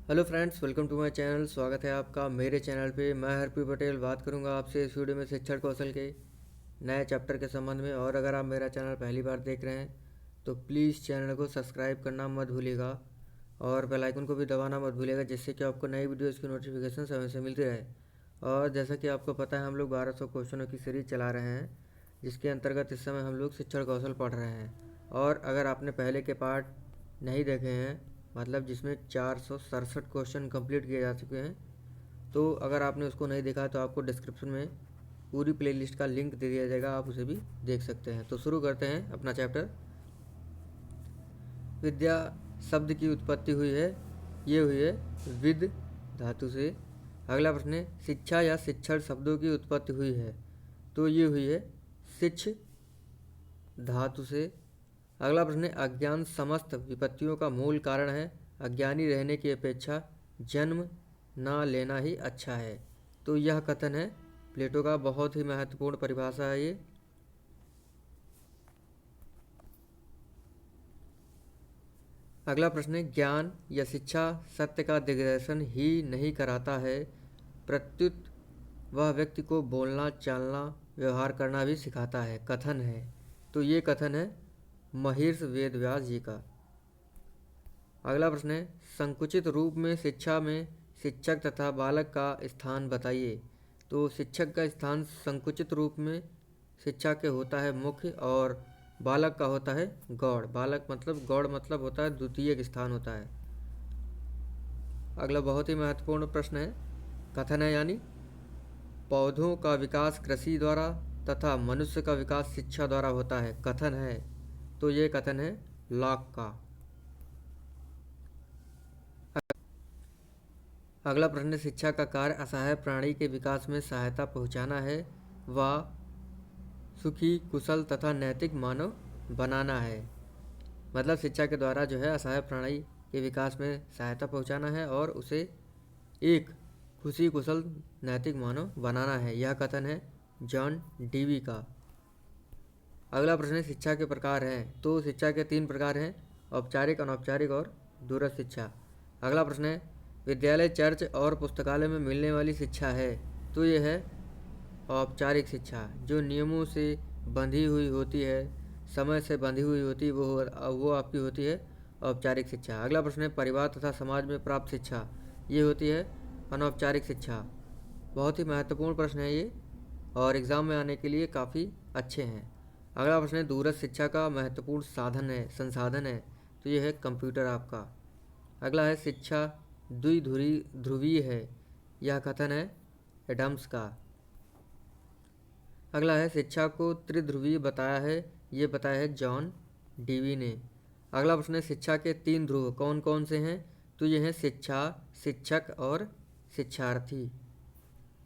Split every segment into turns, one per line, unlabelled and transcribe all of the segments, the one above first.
Hello friends, welcome to my channel. स्वागत है आपका मेरे चैनल पे। मैं हरप्री पटेल बात करूंगा आपसे इस वीडियो में शिक्षण कौशल के नए चैप्टर के संबंध में। और अगर आप मेरा चैनल पहली बार देख रहे हैं तो प्लीज़ चैनल को सब्सक्राइब करना मत भूलिएगा और बेल आइकन को भी दबाना मत भूलिएगा, जिससे कि आपको नई वीडियोज़ की नोटिफिकेशन समय से मिलती रहे। और जैसा कि आपको पता है, हम लोग 1200 क्वेश्चनों की सीरीज चला रहे हैं, जिसके अंतर्गत इस समय हम लोग शिक्षण कौशल पढ़ रहे हैं। और अगर आपने पहले के पार्ट नहीं देखे हैं, मतलब जिसमें 467 क्वेश्चन कंप्लीट किए जा चुके हैं, तो अगर आपने उसको नहीं देखा तो आपको डिस्क्रिप्शन में पूरी प्लेलिस्ट का लिंक दे दिया जाएगा, आप उसे भी देख सकते हैं। तो शुरू करते हैं अपना चैप्टर। विद्या शब्द की उत्पत्ति हुई है, ये हुई है विद धातु से। अगला प्रश्न है, शिक्षा या शिक्षण शब्दों की उत्पत्ति हुई है, तो ये हुई है शिक्ष धातु से। अगला प्रश्न है, अज्ञान समस्त विपत्तियों का मूल कारण है, अज्ञानी रहने की अपेक्षा जन्म ना लेना ही अच्छा है, तो यह कथन है प्लेटो का। बहुत ही महत्वपूर्ण परिभाषा है ये। अगला प्रश्न है, ज्ञान या शिक्षा सत्य का दिग्दर्शन ही नहीं कराता है, प्रत्युत वह व्यक्ति को बोलना, चालना, व्यवहार करना भी सिखाता है, कथन है। तो ये कथन है महर्षि वेदव्यास जी का। अगला प्रश्न है, संकुचित रूप में शिक्षा में शिक्षक तथा बालक का स्थान बताइए। तो शिक्षक का स्थान संकुचित रूप में शिक्षा के होता है मुख्य, और बालक का होता है गौड़। बालक मतलब गौड़ मतलब होता है द्वितीयक स्थान होता है। अगला बहुत ही महत्वपूर्ण प्रश्न है, कथन है यानी पौधों का विकास कृषि द्वारा तथा मनुष्य का विकास शिक्षा द्वारा होता है, कथन है। तो ये कथन है लॉक का। अगला प्रश्न, शिक्षा का कार्य असहाय प्राणी के विकास में सहायता पहुंचाना है व सुखी, कुशल तथा नैतिक मानव बनाना है। मतलब शिक्षा के द्वारा जो है असहाय प्राणी के विकास में सहायता पहुंचाना है और उसे एक खुशी, कुशल, नैतिक मानव बनाना है, यह कथन है जॉन डीवी का। अगला प्रश्न है, शिक्षा के प्रकार हैं। तो शिक्षा के 3 प्रकार हैं, औपचारिक, अनौपचारिक और दूरस्थ शिक्षा। अगला प्रश्न है, विद्यालय, चर्च और पुस्तकालय में मिलने वाली शिक्षा है, तो यह है औपचारिक शिक्षा, जो नियमों से बंधी हुई होती है, समय से बंधी हुई होती है, वो आपकी होती है औपचारिक शिक्षा। अगला प्रश्न है, परिवार तथा समाज में प्राप्त शिक्षा, ये होती है अनौपचारिक शिक्षा। बहुत ही महत्वपूर्ण प्रश्न है ये, और एग्ज़ाम में आने के लिए काफ़ी अच्छे हैं। अगला प्रश्न है, दूरस्थ शिक्षा का महत्वपूर्ण साधन है, संसाधन है, तो ये है कंप्यूटर आपका। अगला है, शिक्षा ध्रुवीय है, यह कथन है एडम्स का। अगला है, शिक्षा को त्रिध्रुवीय बताया है, ये बताया है जॉन डीवी ने। अगला प्रश्न है, शिक्षा के 3 ध्रुव कौन कौन से हैं। तो ये हैं शिक्षा, शिक्षक और शिक्षार्थी।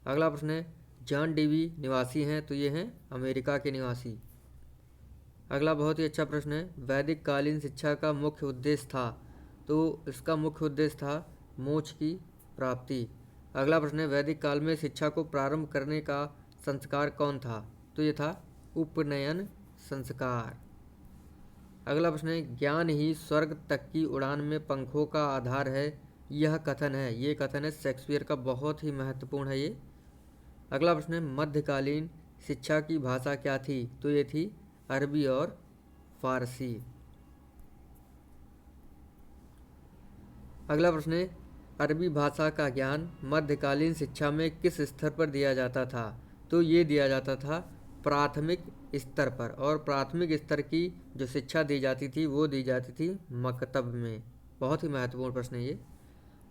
अगला प्रश्न है, जॉन डीवी निवासी हैं, तो ये हैं अमेरिका के निवासी। अगला बहुत ही अच्छा प्रश्न है, वैदिक कालीन शिक्षा का मुख्य उद्देश्य था। तो इसका मुख्य उद्देश्य था मोक्ष की प्राप्ति। अगला प्रश्न है, वैदिक काल में शिक्षा को प्रारंभ करने का संस्कार कौन था। तो ये था उपनयन संस्कार। अगला प्रश्न है, ज्ञान ही स्वर्ग तक की उड़ान में पंखों का आधार है, यह कथन है। ये कथन है शेक्सपियर का, बहुत ही महत्वपूर्ण है ये। अगला प्रश्न है, मध्यकालीन शिक्षा की भाषा क्या थी। तो ये थी अरबी और फारसी। अगला प्रश्न है, अरबी भाषा का ज्ञान मध्यकालीन शिक्षा में किस स्तर पर दिया जाता था। तो ये दिया जाता था प्राथमिक स्तर पर, और प्राथमिक स्तर की जो शिक्षा दी जाती थी वो दी जाती थी मकतब में। बहुत ही महत्वपूर्ण प्रश्न है ये।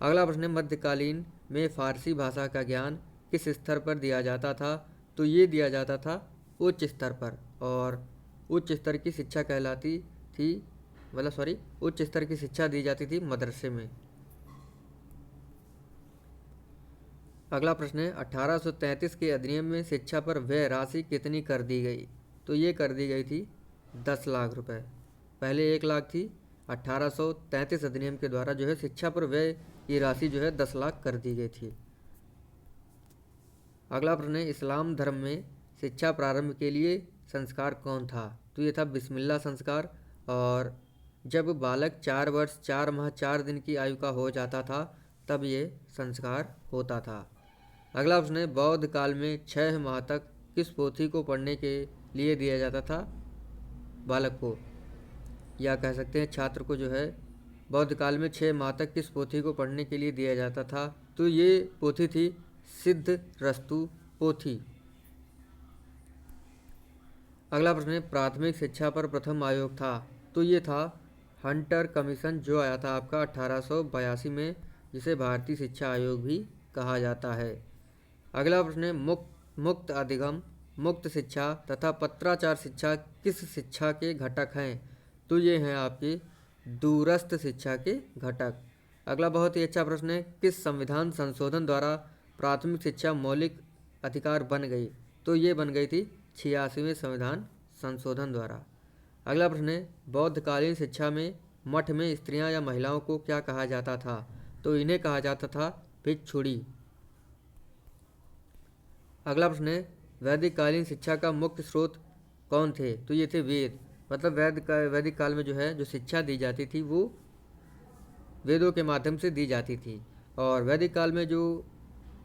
अगला प्रश्न है, मध्यकालीन में फारसी भाषा का ज्ञान किस स्तर पर दिया जाता था। तो ये दिया जाता था उच्च स्तर पर, और उच्च स्तर की शिक्षा कहलाती थी, उच्च स्तर की शिक्षा दी जाती थी मदरसे में। अगला प्रश्न है, 1833 के अधिनियम में शिक्षा पर व्यय राशि कितनी कर दी गई। तो ये कर दी गई थी 10 लाख रुपए। पहले 1 लाख थी, 1833 अधिनियम के द्वारा जो है शिक्षा पर व्यय की राशि जो है 10 लाख कर दी गई थी। अगला प्रश्न है, इस्लाम धर्म में शिक्षा प्रारंभ के लिए संस्कार कौन था। तो ये था बिस्मिल्लाह संस्कार। और जब बालक 4 वर्ष 4 माह 4 दिन की आयु का हो जाता था, तब ये संस्कार होता था। अगला प्रश्न है, बौद्ध काल में 6 माह तक किस पोथी को पढ़ने के लिए दिया जाता था बालक को, या कह सकते हैं छात्र को जो है बौद्ध काल में 6 माह तक किस पोथी को पढ़ने के लिए दिया जाता था? तो ये पोथी थी सिद्धरस्तु पोथी। अगला प्रश्न है, प्राथमिक शिक्षा पर प्रथम आयोग था, तो ये था हंटर कमीशन, जो आया था आपका 1882 में, जिसे भारतीय शिक्षा आयोग भी कहा जाता है। अगला प्रश्न है, मुक्त अधिगम, मुक्त शिक्षा तथा पत्राचार शिक्षा किस शिक्षा के घटक हैं? तो ये हैं आपके दूरस्थ शिक्षा के घटक। अगला बहुत ही अच्छा प्रश्न है, किस संविधान संशोधन द्वारा प्राथमिक शिक्षा मौलिक अधिकार बन गई? तो ये बन गई थी 86वें संविधान संशोधन द्वारा। अगला प्रश्न है, बौद्धकालीन शिक्षा में मठ में स्त्रियां या महिलाओं को क्या कहा जाता था? तो इन्हें कहा जाता था भिक्षुणी। अगला प्रश्न है, वैदिक कालीन शिक्षा का मुख्य स्रोत कौन थे? तो ये थे वेद। मतलब वैदिक काल में जो है जो शिक्षा दी जाती थी वो वेदों के माध्यम से दी जाती थी। और वैदिक काल में जो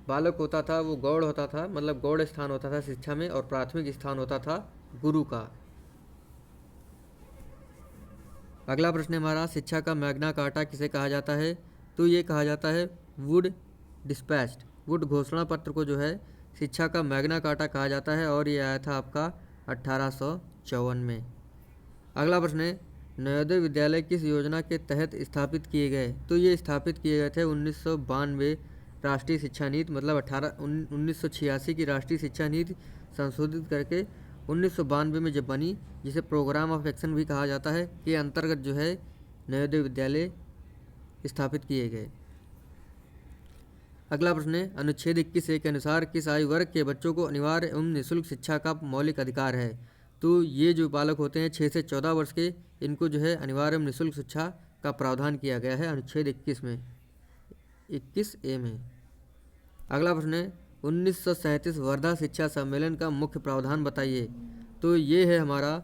बालक होता था वो गौड़ होता था, मतलब गौड़ स्थान होता था शिक्षा में, और प्राथमिक स्थान होता था गुरु का। अगला प्रश्न हमारा, शिक्षा का मैग्ना कार्टा किसे कहा जाता है? तो ये कहा जाता है वुड डिस्पैच्ड, वुड घोषणा पत्र को जो है शिक्षा का मैग्ना कार्टा कहा जाता है, और ये आया था आपका 1854 में। अगला प्रश्न है, नवोदय विद्यालय किस योजना के तहत स्थापित किए गए? तो ये स्थापित किए गए थे 1992 राष्ट्रीय शिक्षा नीति, मतलब 1986 की राष्ट्रीय शिक्षा नीति संशोधित करके 1992 में जब बनी, जिसे प्रोग्राम ऑफ एक्शन भी कहा जाता है, के अंतर्गत जो है नवोदय विद्यालय स्थापित किए गए। अगला प्रश्न है, अनुच्छेद 21 के अनुसार किस आयु वर्ग के बच्चों को अनिवार्य एवं निःशुल्क शिक्षा का मौलिक अधिकार है? तो ये जो बालक होते हैं 6 से 14 वर्ष के, इनको जो है अनिवार्य एवं निःशुल्क शिक्षा का प्रावधान किया गया है अनुच्छेद 21 में, 21A में। अगला प्रश्न है, 1937 वर्धा शिक्षा सम्मेलन का मुख्य प्रावधान बताइए। तो ये है हमारा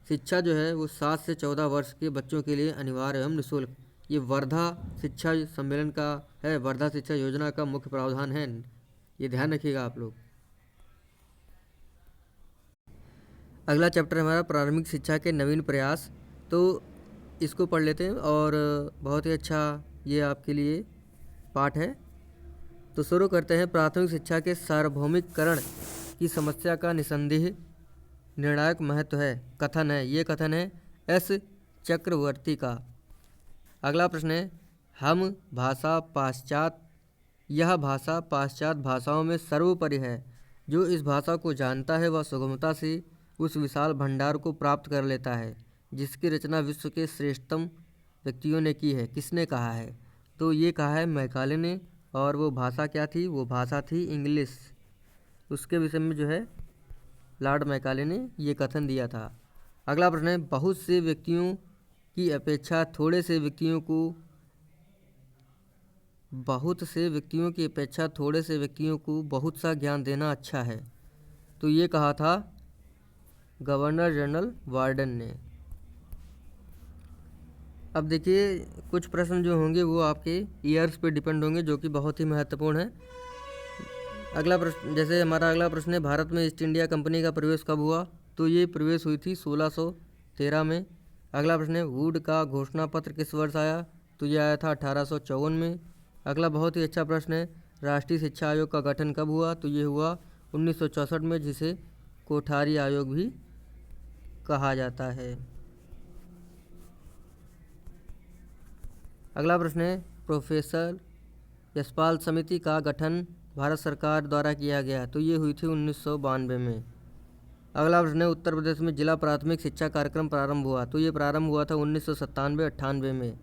शिक्षा जो है वो 7 से 14 वर्ष के बच्चों के लिए अनिवार्य एवं निःशुल्क, ये वर्धा शिक्षा सम्मेलन का है, वर्धा शिक्षा योजना का मुख्य प्रावधान है, ये ध्यान रखिएगा आप लोग। अगला चैप्टर हमारा प्रारंभिक शिक्षा के नवीन प्रयास, तो इसको पढ़ लेते हैं, और बहुत ही अच्छा ये आपके लिए पाठ है। तो शुरू करते हैं। प्राथमिक शिक्षा के सार्वभौमिककरण की समस्या का निसंदेह निर्णायक महत्व है। कथन है, ये कथन है एस चक्रवर्ती का। अगला प्रश्न है, यह भाषा पाश्चात्य भाषाओं में सर्वोपरि है। जो इस भाषा को जानता है वह सुगमता से उस विशाल भंडार को प्राप्त कर लेता है जिसकी रचना विश्व के श्रेष्ठतम व्यक्तियों ने की है। किसने कहा है? तो ये कहा है मैकाले ने, और वो भाषा क्या थी? वो भाषा थी इंग्लिश। उसके विषय में जो है लॉर्ड मैकाले ने ये कथन दिया था। अगला प्रश्न है, बहुत से व्यक्तियों की अपेक्षा थोड़े से व्यक्तियों को बहुत सा ज्ञान देना अच्छा है। तो ये कहा था गवर्नर जनरल वार्डन ने। अब देखिए कुछ प्रश्न जो होंगे वो आपके ईयर्स पे डिपेंड होंगे, जो कि बहुत ही महत्वपूर्ण है। अगला प्रश्न, जैसे हमारा अगला प्रश्न है, भारत में ईस्ट इंडिया कंपनी का प्रवेश कब हुआ? तो ये प्रवेश हुई थी 1613 में। अगला प्रश्न है, वुड का घोषणा पत्र किस वर्ष आया? तो ये आया था 1854 में। अगला बहुत ही अच्छा प्रश्न है, राष्ट्रीय शिक्षा आयोग का गठन कब हुआ? तो ये हुआ 1964 में, जिसे कोठारी आयोग भी कहा जाता है। अगला प्रश्न है, प्रोफेसर यशपाल समिति का गठन भारत सरकार द्वारा किया गया। तो ये हुई थी 1992 में। अगला प्रश्न है, उत्तर प्रदेश में जिला प्राथमिक शिक्षा कार्यक्रम प्रारंभ हुआ। तो ये प्रारंभ हुआ था 1997-98 में।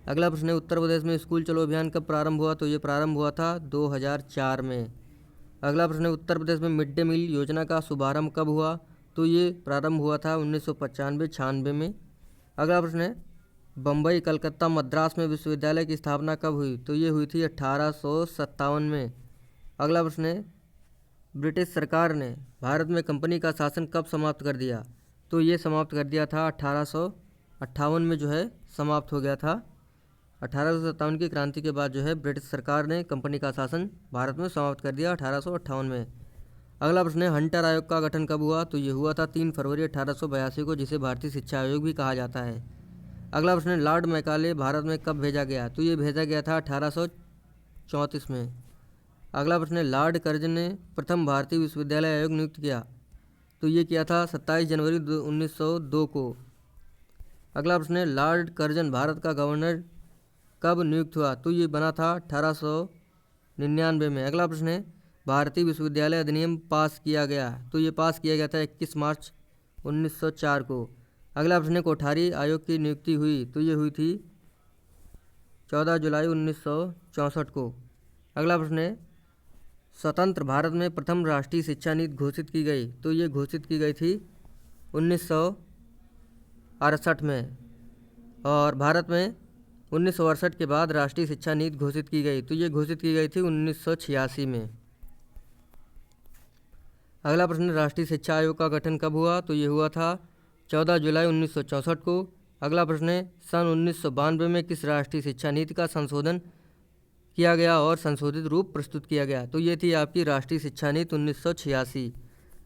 अगला प्रश्न है, उत्तर प्रदेश में स्कूल चलो अभियान कब प्रारंभ हुआ? तो ये प्रारंभ हुआ था 2004 में। अगला प्रश्न है, उत्तर प्रदेश में मिड डे मील योजना का शुभारंभ कब हुआ? तो ये प्रारंभ हुआ था 1995-96 में। अगला प्रश्न है, बम्बई, कलकत्ता, मद्रास में विश्वविद्यालय की स्थापना कब हुई? तो ये हुई थी 1857 में। अगला प्रश्न है, ब्रिटिश सरकार ने भारत में कंपनी का शासन कब समाप्त कर दिया? तो ये समाप्त कर दिया था 1858 में, जो है समाप्त हो गया था 1857 की क्रांति के बाद जो है ब्रिटिश सरकार ने कंपनी का शासन भारत में समाप्त कर दिया 1858 में। अगला प्रश्न है हंटर आयोग का गठन कब हुआ? तो ये हुआ था 3 फरवरी 1882 को, जिसे भारतीय शिक्षा आयोग भी कहा जाता है। अगला प्रश्न है लॉर्ड मैकाले भारत में कब भेजा गया? तो ये भेजा गया था 1834 में। अगला प्रश्न है लॉर्ड कर्जन ने प्रथम भारतीय विश्वविद्यालय आयोग नियुक्त किया? तो ये किया था 27 जनवरी 1902 को। अगला प्रश्न है लॉर्ड कर्जन भारत का गवर्नर कब नियुक्त हुआ? तो ये बना था 1899 में। अगला प्रश्न है भारतीय विश्वविद्यालय अधिनियम पास किया गया? तो ये पास किया गया था 21 मार्च 1904 को। अगला प्रश्न है कोठारी आयोग की नियुक्ति हुई? तो ये हुई थी 14 जुलाई 1964 को। अगला प्रश्न है स्वतंत्र भारत में प्रथम राष्ट्रीय शिक्षा नीति घोषित की गई? तो ये घोषित की गई थी 1968 में। और भारत में 1968 के बाद राष्ट्रीय शिक्षा नीति घोषित की गई? तो ये घोषित की गई थी 1986 में। अगला प्रश्न राष्ट्रीय शिक्षा आयोग का गठन कब हुआ? तो ये हुआ था 14 जुलाई 1964 को। अगला प्रश्न है सन 1992 में किस राष्ट्रीय शिक्षा नीति का संशोधन किया गया और संशोधित रूप प्रस्तुत किया गया? तो ये थी आपकी राष्ट्रीय शिक्षा नीति 1986।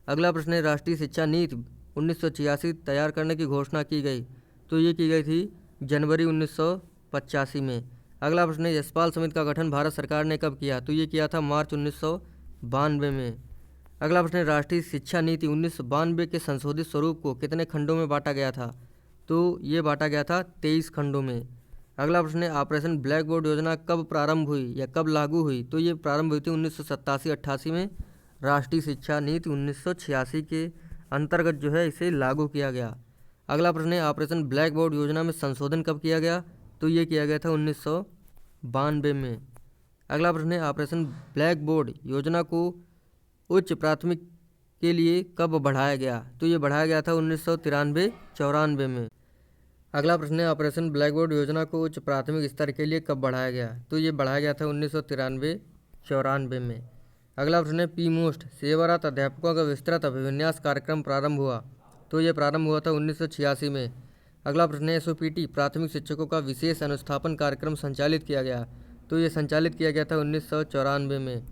अगला प्रश्न है राष्ट्रीय शिक्षा नीति 1986 तैयार करने की घोषणा की गई? तो ये की गई थी जनवरी 1985 में। अगला प्रश्न है यशपाल समिति का गठन भारत सरकार ने कब किया? तो ये किया था मार्च 1992 में। अगला प्रश्न है राष्ट्रीय शिक्षा नीति 1992 के संशोधित स्वरूप को कितने खंडों में बांटा गया था? तो ये बांटा गया था 23 खंडों में। अगला प्रश्न है ऑपरेशन ब्लैक बोर्ड योजना कब प्रारंभ हुई या कब लागू हुई? तो ये प्रारंभ हुई थी 1987-88 में। राष्ट्रीय शिक्षा नीति 1986 के अंतर्गत जो है इसे लागू किया गया। अगला प्रश्न है ऑपरेशन ब्लैक बोर्ड योजना में संशोधन कब किया गया? तो ये किया गया था 1992 में। अगला प्रश्न है ऑपरेशन ब्लैक बोर्ड योजना को उच्च प्राथमिक के लिए कब बढ़ाया गया? तो ये बढ़ाया गया था 1993-94 में। अगला प्रश्न है ऑपरेशन ब्लैक बोर्ड योजना को उच्च प्राथमिक स्तर के लिए कब बढ़ाया गया? तो ये बढ़ाया गया था 1993-94 में। अगला प्रश्न है पी मोस्ट सेवारत अध्यापकों का विस्तृत अभिविन्यास कार्यक्रम प्रारंभ हुआ? तो ये प्रारंभ हुआ था 1986 में। अगला प्रश्न है एसओपीटी प्राथमिक शिक्षकों का विशेष अनुस्थापन कार्यक्रम संचालित किया गया? तो ये संचालित किया गया था 1994 में।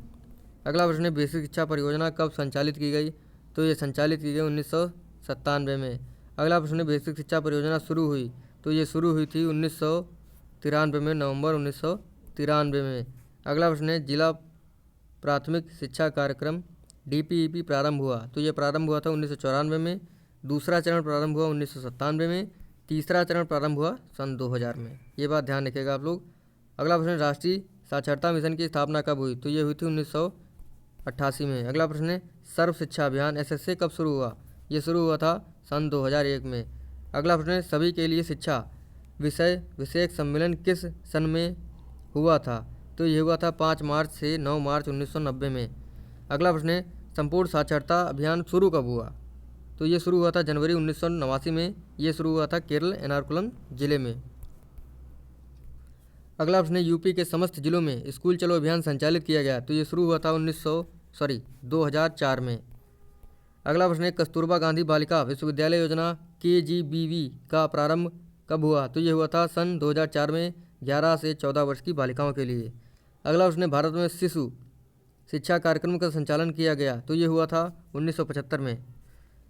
अगला प्रश्न है बेसिक शिक्षा परियोजना कब संचालित की गई? तो ये संचालित की गई 1997 में। अगला प्रश्न है बेसिक शिक्षा परियोजना शुरू हुई? तो ये शुरू हुई थी 1993 में, नवंबर 1993 में। अगला प्रश्न है जिला प्राथमिक शिक्षा कार्यक्रम डीपीईपी प्रारंभ हुआ? तो ये प्रारंभ हुआ था 1994 में। दूसरा चरण प्रारंभ हुआ 1997 में। तीसरा चरण प्रारंभ हुआ सन 2000 में। ये बात ध्यान रखिएगा आप लोग। अगला प्रश्न राष्ट्रीय साक्षरता मिशन की स्थापना कब हुई? तो ये हुई थी 1988 में। अगला प्रश्न है सर्व शिक्षा अभियान एसएसए कब शुरू हुआ? ये शुरू हुआ था सन 2001 में। अगला प्रश्न है सभी के लिए शिक्षा विषयक सम्मेलन किस सन में हुआ था? तो ये हुआ था 5 मार्च से 9 मार्च 1990 में। अगला प्रश्न है संपूर्ण साक्षरता अभियान शुरू कब हुआ? तो ये शुरू हुआ था जनवरी 1989 में। ये शुरू हुआ था केरल एर्नाकुलम जिले में। अगला प्रश्न है यूपी के समस्त जिलों में स्कूल चलो अभियान संचालित किया गया? तो ये शुरू हुआ था 2004 में। अगला प्रश्न है कस्तूरबा गांधी बालिका विश्वविद्यालय योजना KGBV का प्रारंभ कब हुआ? तो ये हुआ था सन 2004 में 11 से 14 वर्ष की बालिकाओं के लिए। अगला प्रश्न है भारत में शिशु शिक्षा कार्यक्रम का संचालन किया गया? तो ये हुआ था 1975 में।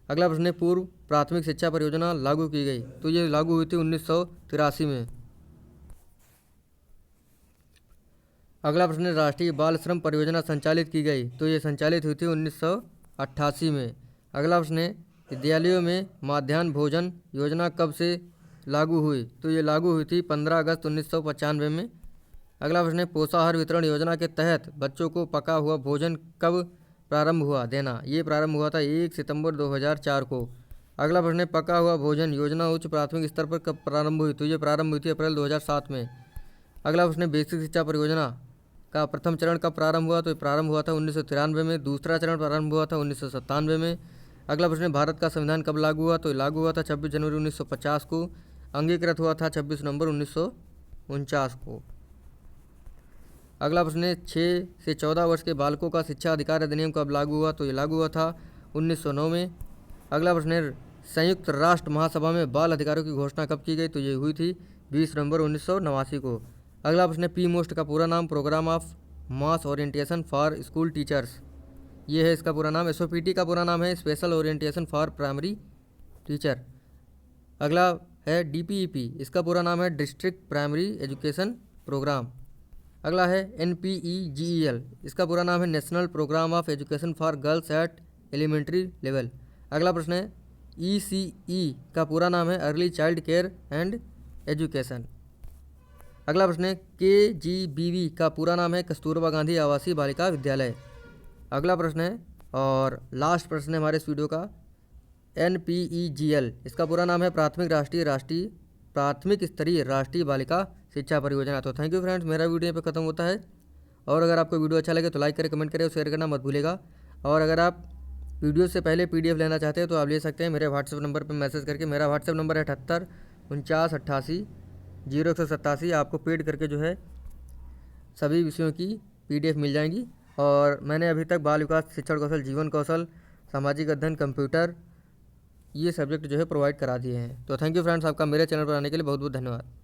अगला प्रश्न है पूर्व प्राथमिक शिक्षा परियोजना लागू की गई? तो ये लागू हुई थी 1983 में। अगला प्रश्न है राष्ट्रीय बाल श्रम परियोजना संचालित की गई? तो ये संचालित हुई थी 1988 में। अगला प्रश्न है विद्यालयों में मध्याह्न भोजन योजना कब से लागू हुई? तो ये लागू हुई थी 15 अगस्त 1995 में। अगला प्रश्न है पोषाहार वितरण योजना के तहत बच्चों को पका हुआ भोजन कब प्रारंभ हुआ देना? ये प्रारंभ हुआ था 1 सितंबर 2004 को। अगला प्रश्न है पका हुआ भोजन योजना उच्च प्राथमिक स्तर पर कब प्रारंभ हुई? तो ये प्रारंभ हुई थी अप्रैल 2007 में। अगला प्रश्न है बेसिक शिक्षा परियोजना का प्रथम चरण कब प्रारंभ हुआ? तो प्रारंभ हुआ था 1993 में। दूसरा चरण प्रारंभ हुआ था 1997 में। अगला प्रश्न है भारत का संविधान कब लागू हुआ? तो लागू हुआ था 26 जनवरी 1950 को। अंगीकृत हुआ था 26 नवंबर 1949 को। अगला प्रश्न है 6 से 14 वर्ष के बालकों का शिक्षा अधिकार अधिनियम कब लागू हुआ? तो ये लागू हुआ था 1909 में। अगला प्रश्न है संयुक्त राष्ट्र महासभा में बाल अधिकारों की घोषणा कब की गई? तो ये हुई थी 20 नवंबर 1989 को। अगला प्रश्न है पी मोस्ट का पूरा नाम programme of mass orientation for school teachers, ये है इसका पूरा नाम। एसओपीटी का पूरा नाम है special orientation for primary teacher. अगला है डीपीईपी, इसका पूरा नाम है डिस्ट्रिक्ट प्राइमरी एजुकेशन प्रोग्राम। अगला है एनपीईजीईएल, इसका पूरा नाम है national programme of education for girls at elementary level. अगला प्रश्न है ईसीई का पूरा नाम है early child care and education. अगला प्रश्न है केजीबीवी का पूरा नाम है कस्तूरबा गांधी आवासीय बालिका विद्यालय। अगला प्रश्न है और लास्ट प्रश्न है हमारे इस वीडियो का एनपीईजीएल, इसका पूरा नाम है प्राथमिक स्तरीय राष्ट्रीय बालिका शिक्षा परियोजना। तो थैंक यू फ्रेंड्स, मेरा वीडियो पे खत्म होता है। और अगर आपको वीडियो अच्छा लगे तो लाइक करें, कमेंट करें और शेयर करना मत भूलेगा। और अगर आप वीडियो से पहले पीडीएफ लेना चाहते हैं तो आप ले सकते हैं मेरे व्हाट्सएप नंबर पर मैसेज करके। मेरा व्हाट्सएप नंबर है 7849880187। आपको पेड करके जो है सभी विषयों की पीडीएफ मिल जाएंगी। और मैंने अभी तक बाल विकास, शिक्षण कौशल, जीवन कौशल, सामाजिक अध्ययन, कंप्यूटर, ये सब्जेक्ट जो है प्रोवाइड करा दिए हैं। तो थैंक यू फ्रेंड्स, आपका मेरे चैनल पर आने के लिए बहुत बहुत धन्यवाद।